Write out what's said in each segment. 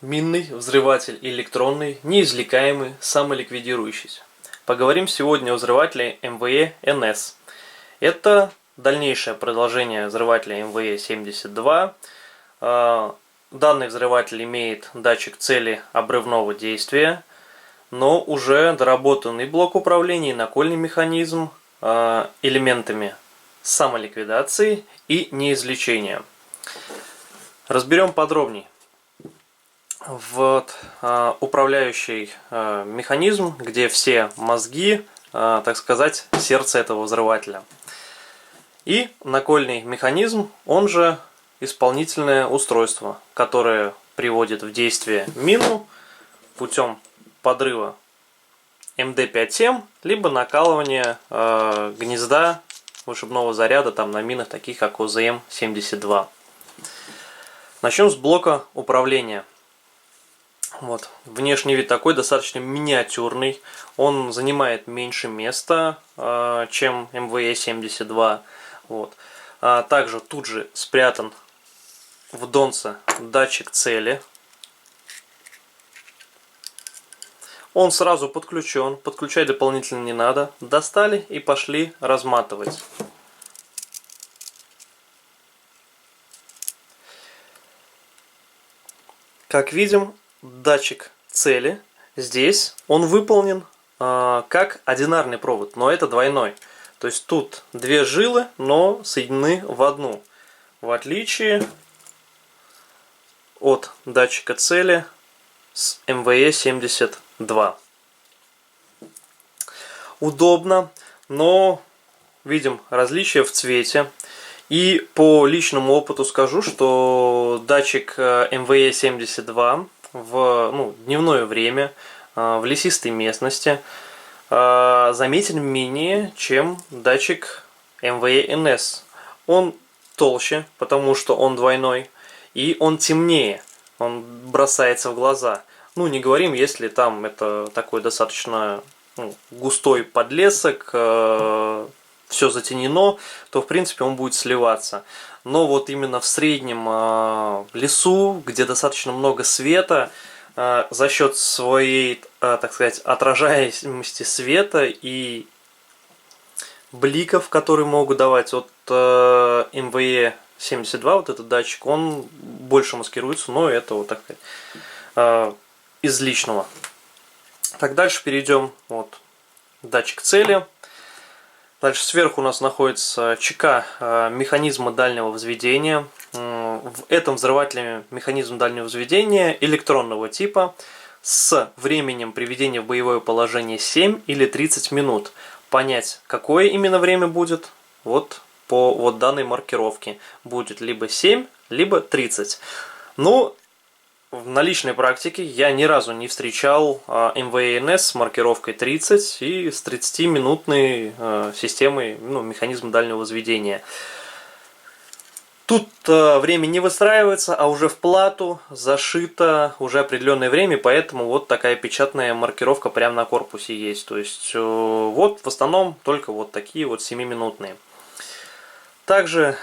Минный взрыватель электронный, неизвлекаемый, самоликвидирующийся. Поговорим сегодня о взрывателе МВЕ НС. Это дальнейшее продолжение взрывателя МВЕ 72. Данный взрыватель имеет датчик цели обрывного действия, но уже доработанный блок управления и накольный механизм элементами самоликвидации и неизвлечения. Разберем подробнее. Вот управляющий механизм, где все мозги, так сказать, сердце этого взрывателя. И накольный механизм, он же исполнительное устройство, которое приводит в действие мину путем подрыва МД-5М, либо накалывания гнезда вышибного заряда там на минах, таких как ОЗМ-72. Начнем с блока управления. Вот. Внешний вид такой, достаточно миниатюрный. Он занимает меньше места, чем МВЕ-72. Вот. Также тут же спрятан в донце датчик цели. Он сразу подключен, подключать дополнительно не надо. Достали и пошли разматывать. Как видим, датчик цели здесь, он выполнен как одинарный провод, но это двойной. То есть тут две жилы, но соединены в одну. В отличие от датчика цели с МВЕ-72. Удобно, но видим различия в цвете. И по личному опыту скажу, что датчик МВЕ-72 в дневное время в лесистой местности заметен менее, чем датчик МВЕ НС. Он толще, потому что он двойной, и он темнее, он бросается в глаза. Ну, не говорим, если там это такой достаточно густой подлесок, все затенено, то в принципе он будет сливаться. Но вот именно в среднем лесу, где достаточно много света, за счет своей, так сказать, отражаемости света и бликов, которые могут давать от МВЕ-72, вот этот датчик, он больше маскируется, но это вот так сказать, из личного. Так, дальше перейдем. Вот датчик цели. Дальше сверху у нас находится ЧК механизма дальнего взведения. В этом взрывателе механизм дальнего взведения электронного типа с временем приведения в боевое положение 7 или 30 минут. Понять, какое именно время будет, вот по вот данной маркировке. Будет либо 7, либо 30. Ну, на личной практике я ни разу не встречал МВЕ НС с маркировкой 30 и с 30-минутной системой, механизма дальнего возведения. Тут время не выстраивается, а уже в плату зашито уже определенное время, поэтому вот такая печатная маркировка прямо на корпусе есть. То есть вот в основном только вот такие вот 7-минутные. Также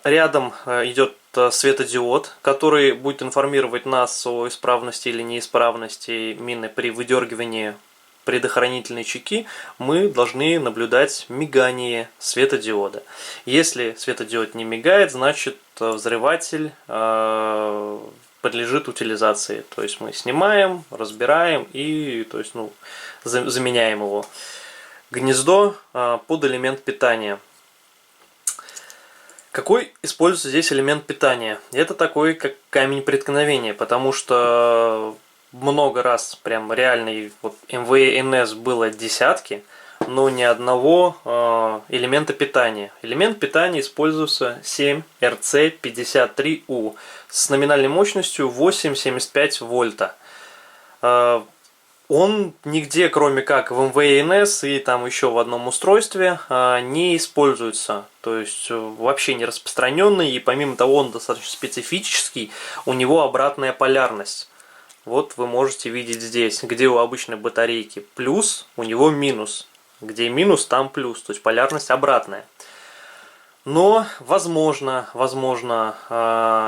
рядом идет светодиод, который будет информировать нас о исправности или неисправности мины при выдергивании предохранительной чеки. Мы должны наблюдать мигание светодиода. Если светодиод не мигает, значит взрыватель подлежит утилизации. То есть мы снимаем, разбираем и заменяем его. Гнездо под элемент питания. Какой используется здесь элемент питания? Это такой, как камень преткновения, потому что много раз прям реальный вот МВЕ НС было десятки, но ни одного элемента питания. Элемент питания используется 7RC53U с номинальной мощностью 8,75 вольта. Он нигде, кроме как в МВЕ НС и там еще в одном устройстве, не используется. То есть вообще не распространенный, и помимо того он достаточно специфический, у него обратная полярность. Вот вы можете видеть здесь, где у обычной батарейки плюс, у него минус. Где минус, там плюс, то есть полярность обратная. Но возможно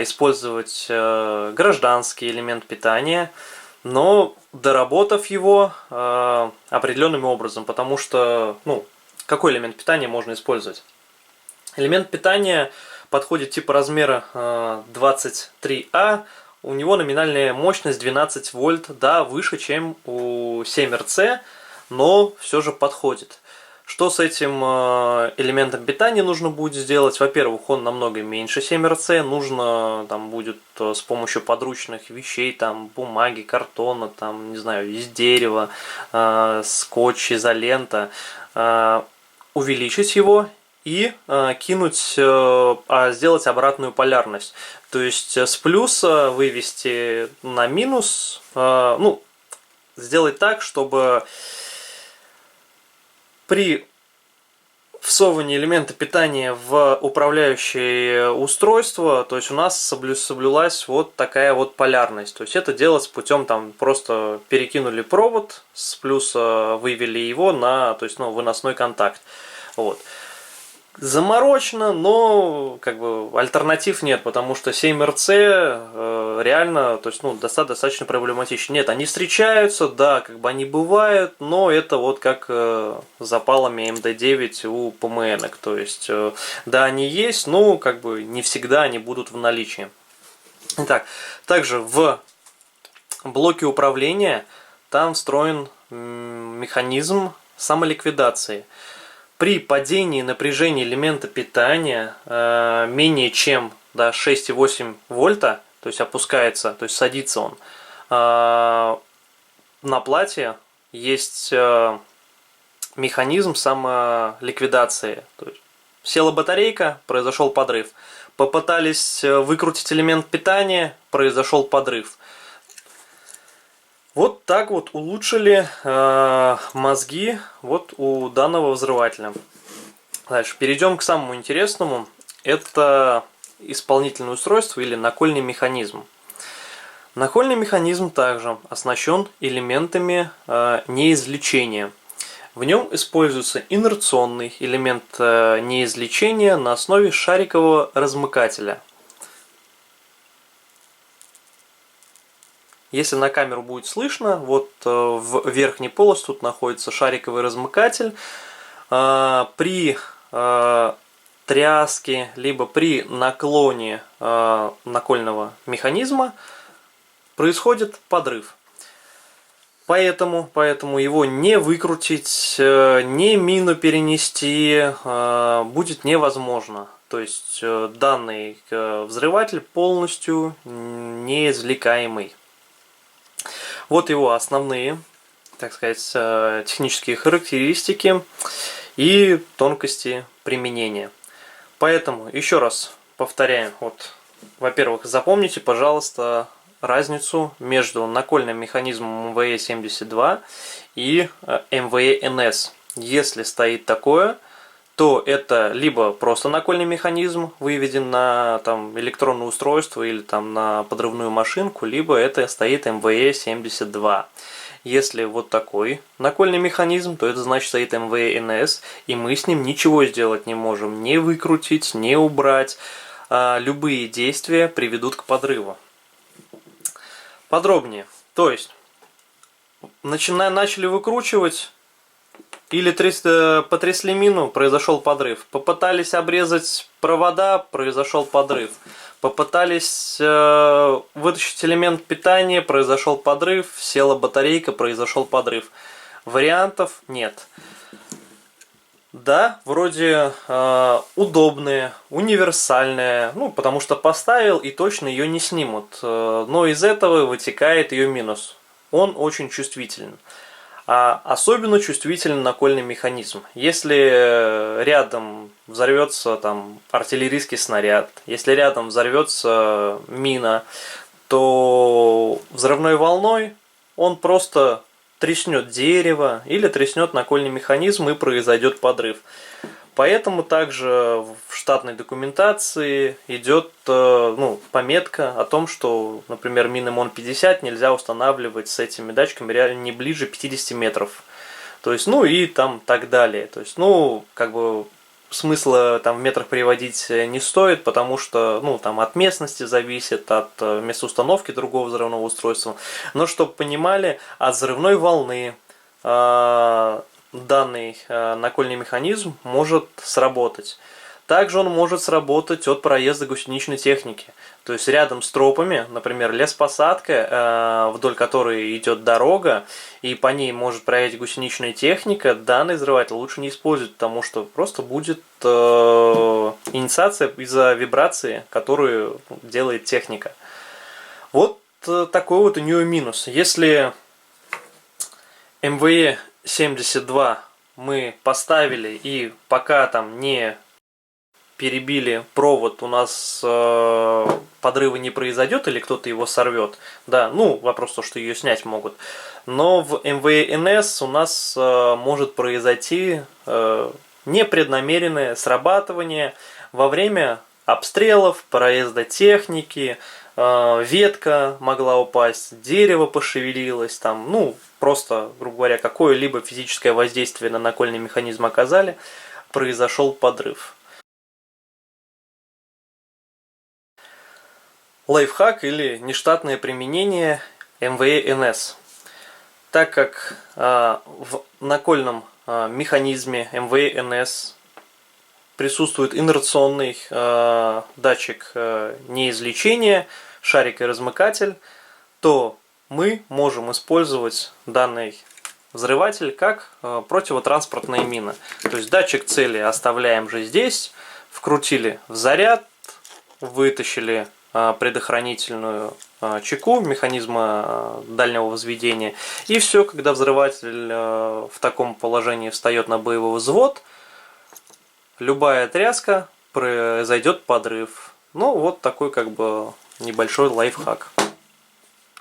использовать гражданский элемент питания, но доработав его определенным образом, потому что, ну, какой элемент питания можно использовать? Элемент питания подходит типа размера 23А, у него номинальная мощность 12 вольт, да, выше, чем у 7RC, но все же подходит. Что с этим элементом питания нужно будет сделать? Во-первых, он намного меньше 7RC, нужно там будет с помощью подручных вещей, там бумаги, картона, там, не знаю, из дерева, скотч, изолента, увеличить его и сделать обратную полярность. То есть с плюса вывести на минус, ну, сделать так, чтобы при всовывании элемента питания в управляющее устройство, то есть у нас соблюлась вот такая вот полярность. То есть это делать путем, там, просто перекинули провод, с плюса вывели его на, то есть, ну, выносной контакт. Вот. Заморочено, но как бы альтернатив нет, потому что 7RC реально, то есть, ну, достаточно проблематично. Нет, они встречаются, да, как бы они бывают, но это вот как запалами МД9 у ПМН, то есть, да, они есть, но как бы не всегда они будут в наличии. Итак, также в блоке управления там встроен механизм самоликвидации. При падении напряжения элемента питания менее чем 6,8 вольта, то есть опускается, то есть садится он, на плате есть механизм самоликвидации. То есть села батарейка, произошел подрыв. Попытались выкрутить элемент питания, произошел подрыв. Вот так вот улучшили мозги вот у данного взрывателя. Дальше перейдем к самому интересному. Это исполнительное устройство или накольный механизм. Накольный механизм также оснащен элементами неизлечения. В нем используется инерционный элемент неизлечения на основе шарикового размыкателя. Если на камеру будет слышно, вот в верхней полости тут находится шариковый размыкатель. При тряске, либо при наклоне накольного механизма происходит подрыв. Поэтому его не выкрутить, не мину перенести будет невозможно. То есть данный взрыватель полностью неизвлекаемый. Вот его основные, так сказать, технические характеристики и тонкости применения. Поэтому еще раз повторяем. Вот, во-первых, запомните, пожалуйста, разницу между накольным механизмом МВЭ-72 и МВЭ-НС. Если стоит такое, то это либо просто накольный механизм выведен на там, электронное устройство или там, на подрывную машинку, либо это стоит МВЭ-72. Если вот такой накольный механизм, то это значит стоит МВЭ-НС, и мы с ним ничего сделать не можем, не выкрутить, не убрать. Любые действия приведут к подрыву. Подробнее. То есть, начали выкручивать, или потрясли мину, произошел подрыв. Попытались обрезать провода, произошел подрыв. Попытались вытащить элемент питания, произошел подрыв. Села батарейка, произошел подрыв. Вариантов нет. Да, вроде удобные, универсальные, ну, потому что поставил и точно ее не снимут. Но из этого вытекает ее минус. Он очень чувствителен. Особенно чувствителен накольный механизм. Если рядом взорвется там артиллерийский снаряд, если рядом взорвется мина, то взрывной волной он просто треснет дерево или треснет накольный механизм и произойдет подрыв. Поэтому также в штатной документации идет пометка о том, что, например, мины МОН-50 нельзя устанавливать с этими датчиками реально не ближе 50 метров. То есть, ну и там так далее. То есть, ну, как бы смысла там в метрах приводить не стоит, потому что, ну, там от местности зависит, от места установки другого взрывного устройства. Но чтобы понимали, от взрывной волны данный накольный механизм может сработать. Также он может сработать от проезда гусеничной техники. То есть рядом с тропами, например, лесопосадка, вдоль которой идет дорога, и по ней может проехать гусеничная техника, данный взрыватель лучше не использовать, потому что просто будет инициация из-за вибрации, которую делает техника. Вот такой вот у нее минус. Если МВЕ-72 мы поставили и пока там не перебили провод, у нас подрыва не произойдет или кто-то его сорвет. Да, ну вопрос то, что ее снять могут. Но в МВНС у нас может произойти непреднамеренное срабатывание во время обстрелов, проезда техники, ветка могла упасть, дерево пошевелилось, там, ну, просто, грубо говоря, какое-либо физическое воздействие на накольный механизм оказали, произошел подрыв. Лайфхак или нештатное применение МВНС. Так как в накольном механизме МВНС присутствует инерционный датчик неизлечения, шарик и размыкатель, то мы можем использовать данный взрыватель как противотранспортная мина. То есть датчик цели оставляем же здесь, вкрутили в заряд, вытащили предохранительную чеку механизма дальнего возведения. И все, когда взрыватель в таком положении встает на боевой взвод, любая тряска, произойдет подрыв. Ну, вот такой как бы небольшой лайфхак.